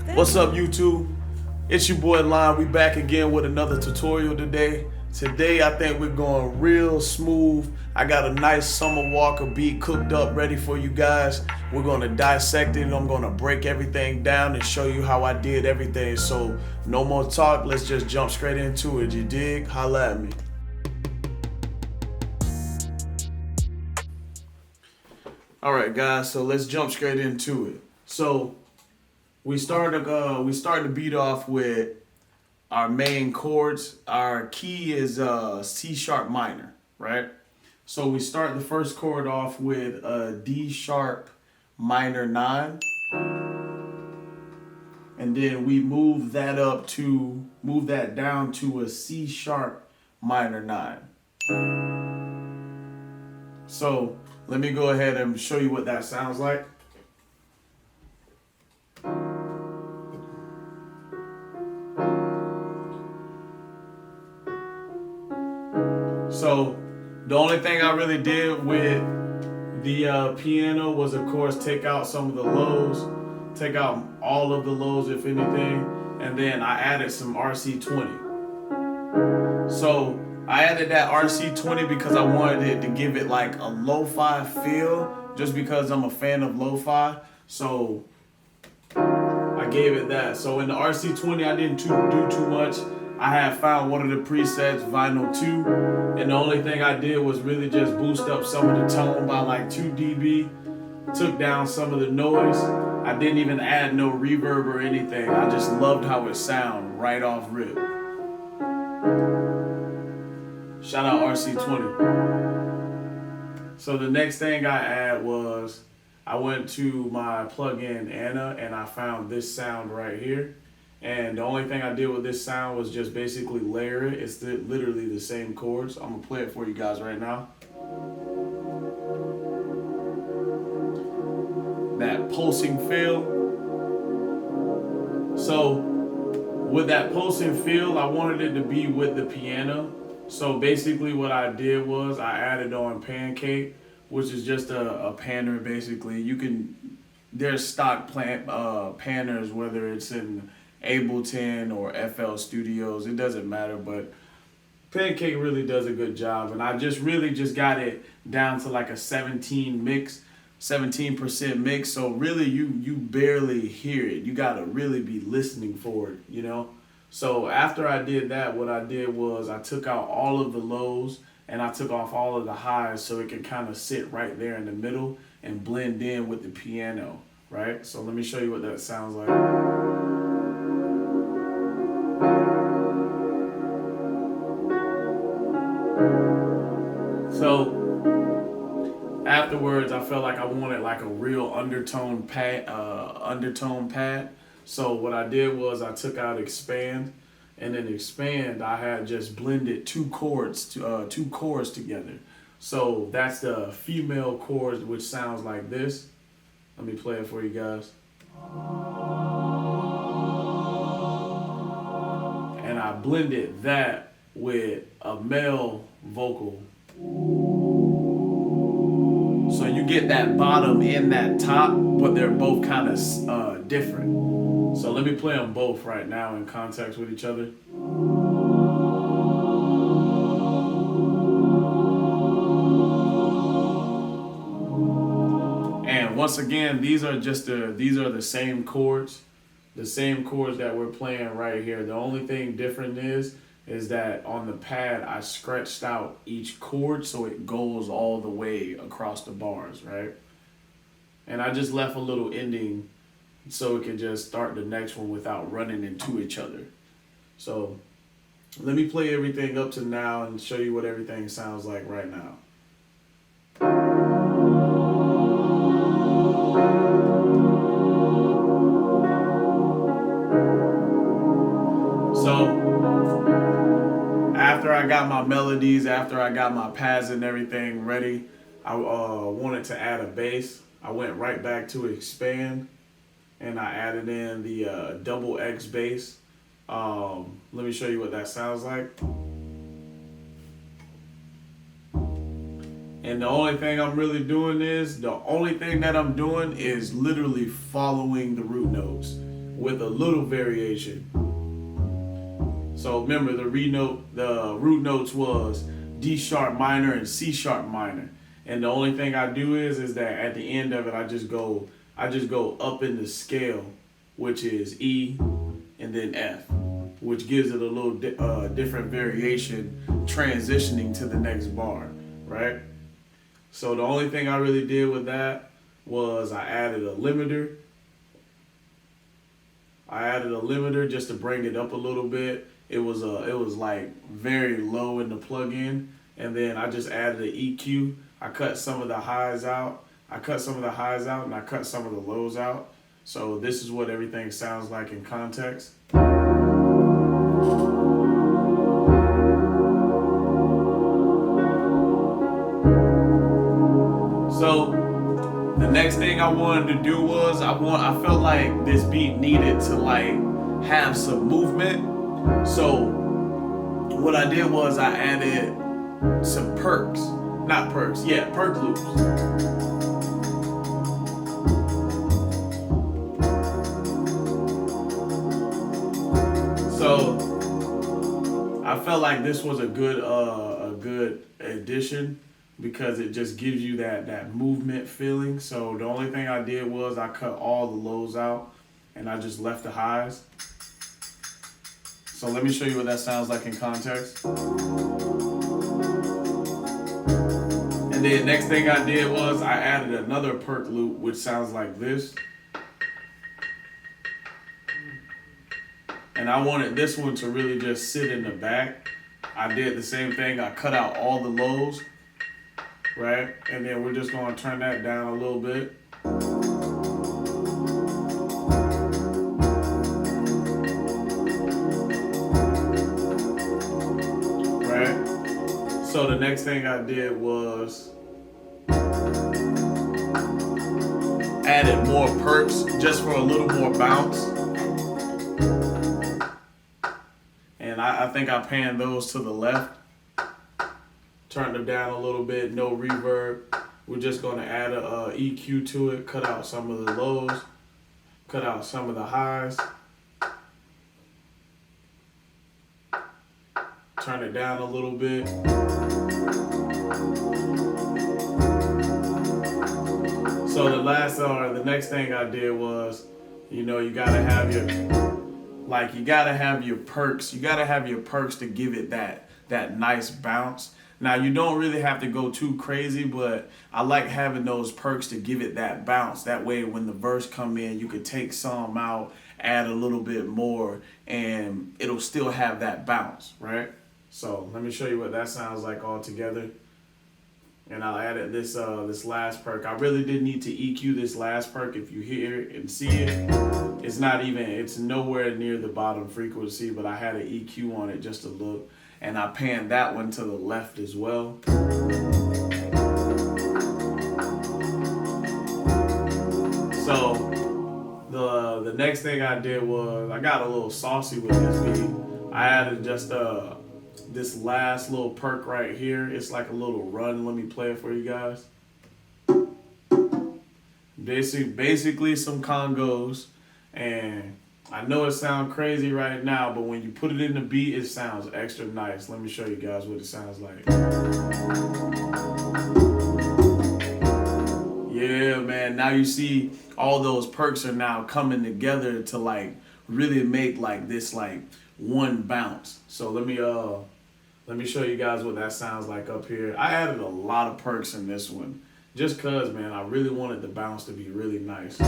What's up, YouTube? It's your boy Lion. We back again with another tutorial today. Today I think we're going real smooth. I got a nice Summer Walker beat cooked up ready for you guys. We're going to dissect it. I'm going to break everything down and show you how I did everything. So no more talk. Let's just jump straight into it. You dig? Holla at me. All right, guys. So let's jump straight into it. So we started the beat off with our main chords. Our key is C sharp minor, right? So we start the first chord off with a D sharp minor 9, and then we move that down to a C sharp minor 9. So let me go ahead and show you what that sounds like. So the only thing I really did with the piano was, of course, take out some of the lows, take out all of the lows if anything, and then I added some RC20. So I added that RC20 because I wanted it to give it like a lo-fi feel, just because I'm a fan of lo-fi. So I gave it that. So in the RC20 I didn't do too much. I had found one of the presets, Vinyl 2, and the only thing I did was really just boost up some of the tone by like 2 dB, took down some of the noise. I didn't even add no reverb or anything. I just loved how it sounded right off rip. Shout out RC20. So the next thing I add was, I went to my plugin Anna and I found this sound right here. And the only thing I did with this sound was just basically layer it. It's literally the same chords. I'm gonna play it for you guys right now. That pulsing feel. So with that pulsing feel, I wanted it to be with the piano. So basically what I did was I added on Pancake, which is just a panner basically. There's stock panners, whether it's in Ableton or FL Studios, it doesn't matter, but Pancake really does a good job. And I really just got it down to like a 17% mix. So really you barely hear it. You gotta really be listening for it, you know? So after I did that, what I did was I took out all of the lows and I took off all of the highs so it can kind of sit right there in the middle and blend in with the piano, right? So let me show you what that sounds like. So afterwards, I felt like I wanted like a real undertone pad. So what I did was I took out expand, and then expand I had just blended two chords together. So that's the female chord, which sounds like this. Let me play it for you guys. And I blended that with a male vocal. So you get that bottom and that top, but they're both kind of different. So let me play them both right now in context with each other. And once again, these are the same chords. The same chords that we're playing right here. The only thing different is that on the pad I scratched out each chord so it goes all the way across the bars, right? And I just left a little ending so it can just start the next one without running into each other. So let me play everything up to now and show you what everything sounds like right now. So after I got my melodies, after I got my pads and everything ready, I wanted to add a bass. I went right back to expand and I added in the double X bass. Let me show you what that sounds like. And the only thing that I'm doing is literally following the root notes. with a little variation. So remember the root notes was D sharp minor and C sharp minor. And the only thing I do is that at the end of it I just go up in the scale, which is E and then F, which gives it a little different variation transitioning to the next bar, right? So the only thing I really did with that was I added a limiter. Just to bring it up a little bit. It was like very low in the plugin, and then I just added an EQ. I cut some of the highs out. And I cut some of the lows out. So this is what everything sounds like in context. So the next thing I wanted to do was I felt like this beat needed to like have some movement. So what I did was I added some perk loops. So I felt like this was a good addition because it just gives you that movement feeling. So the only thing I did was I cut all the lows out and I just left the highs. So let me show you what that sounds like in context. And then next thing I did was I added another perk loop, which sounds like this. And I wanted this one to really just sit in the back. I did the same thing. I cut out all the lows, right? And then we're just gonna turn that down a little bit. So the next thing I did was added more perks just for a little more bounce. And I think I panned those to the left. Turned them down a little bit, no reverb. We're just gonna add a EQ to it, cut out some of the lows, cut out some of the highs. Turn it down a little bit. So the next thing I did was, you gotta have your perks. You gotta have your perks to give it that nice bounce. Now you don't really have to go too crazy, but I like having those perks to give it that bounce. That way when the verse come in, you could take some out, add a little bit more, and it'll still have that bounce, right? So let me show you what that sounds like all together. And I added this last perk. I really did need to EQ this last perk. If you hear it and see it, it's nowhere near the bottom frequency, but I had an EQ on it just to look. And I panned that one to the left as well. So the next thing I did was I got a little saucy with this beat. I added just this last little perk right here. It's like a little run. Let me play it for you guys. Basically some congos, and I know it sounds crazy right now, but when you put it in the beat, it sounds extra nice. Let me show you guys what it sounds like. Yeah, man. Now you see all those perks are now coming together to like really make like this like one bounce. So let me show you guys what that sounds like up here. I added a lot of perks in this one just cause, man, I really wanted the bounce to be really nice.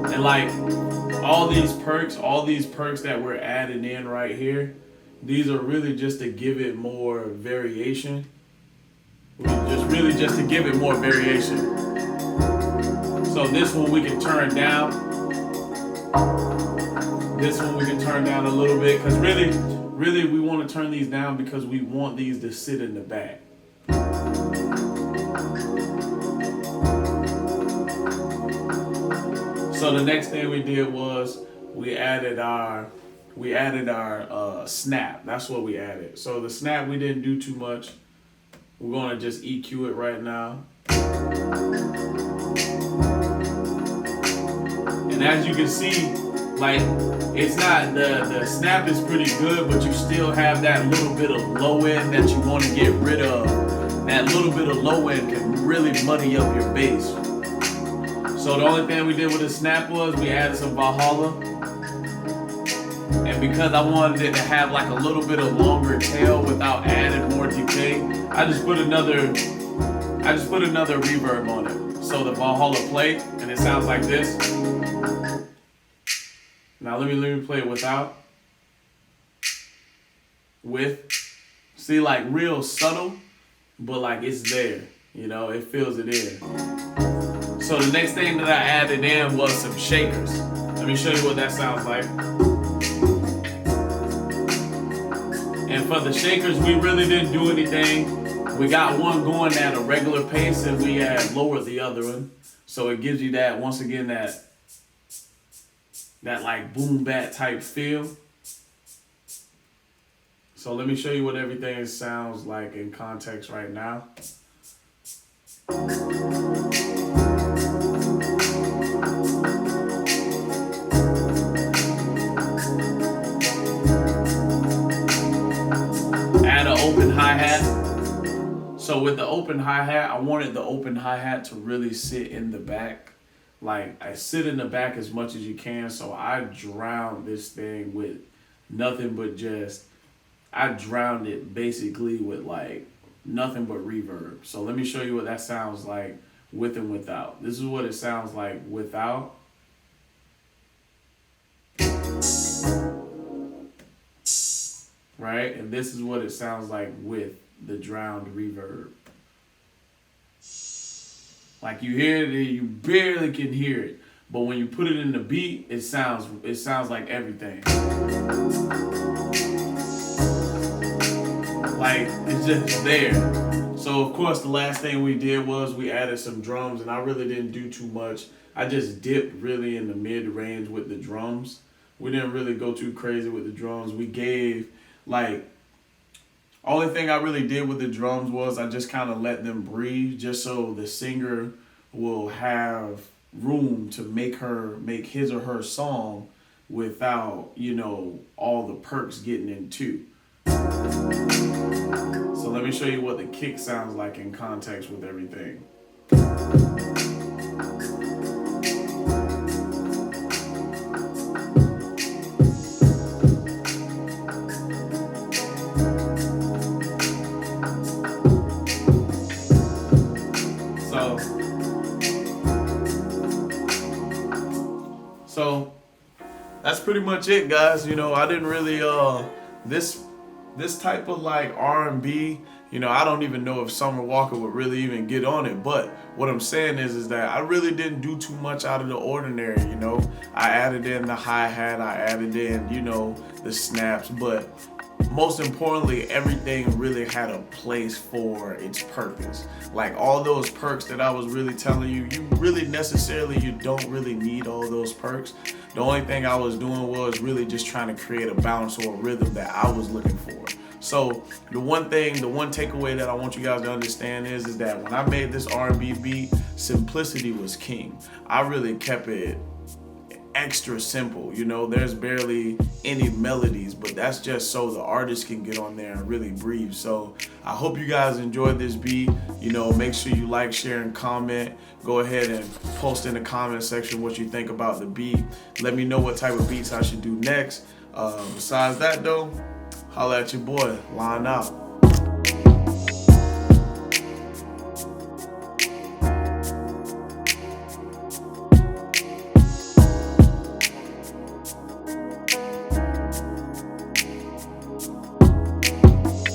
And like all these perks that we're adding in right here, these are really just to give it more variation. Just to give it more variation. So this one we can turn down. This one we can turn down a little bit, because really we want to turn these down because we want these to sit in the back. So the next thing we did was we added our snap. That's what we added. So the snap we didn't do too much. We're gonna just EQ it right now. And as you can see, like, it's not, the snap is pretty good, but you still have that little bit of low end that you want to get rid of. That little bit of low end can really muddy up your bass. So the only thing we did with the snap was we added some Valhalla. And because I wanted it to have like a little bit of longer tail without adding more decay, I just put another reverb on it. So the Valhalla play, and it sounds like this. Now let me play it without. With. See, like real subtle, but like it's there. You know, it fills it in. So the next thing that I added in was some shakers. Let me show you what that sounds like. And for the shakers, we really didn't do anything. We got one going at a regular pace and we had lowered the other one. So it gives you that, once again, that like boom bat type feel. So let me show you what everything sounds like in context right now. Add an open hi-hat. So with the open hi-hat, I wanted the open hi-hat to really sit in the back. Like, I sit in the back as much as you can, so I drowned this thing with nothing but just, I drowned it basically with like nothing but reverb. So let me show you what that sounds like with and without. This is what it sounds like without. Right? And this is what it sounds like with the drowned reverb. Like you hear it, you barely can hear it. But when you put it in the beat, it sounds like everything. Like, it's just there. So of course the last thing we did was we added some drums, and I really didn't do too much. I just dipped really in the mid-range with the drums. We didn't really go too crazy with the drums. We gave, like, only thing I really did with the drums was I just kind of let them breathe, just so the singer will have room to make his or her song without, you know, all the perks getting in too. So let me show you what the kick sounds like in context with everything. So that's pretty much it, guys. You know, I didn't really this type of like R&B, you know, I don't even know if Summer Walker would really even get on it. But what I'm saying is that I really didn't do too much out of the ordinary. You know, I added in the hi-hat, I added in, you know, the snaps, but most importantly, everything really had a place for its purpose. Like all those perks that I was really telling you, you don't really need all those perks. The only thing I was doing was really just trying to create a bounce or a rhythm that I was looking for. So the one takeaway that I want you guys to understand is that when I made this R&B beat, simplicity was king. I really kept it extra simple. You know, there's barely any melodies, but that's just so the artist can get on there and really breathe. So I hope you guys enjoyed this beat. You know, make sure you like, share, and comment. Go ahead and post in the comment section what you think about the beat. Let me know what type of beats I should do next. Besides that though, holla at your boy. Line out.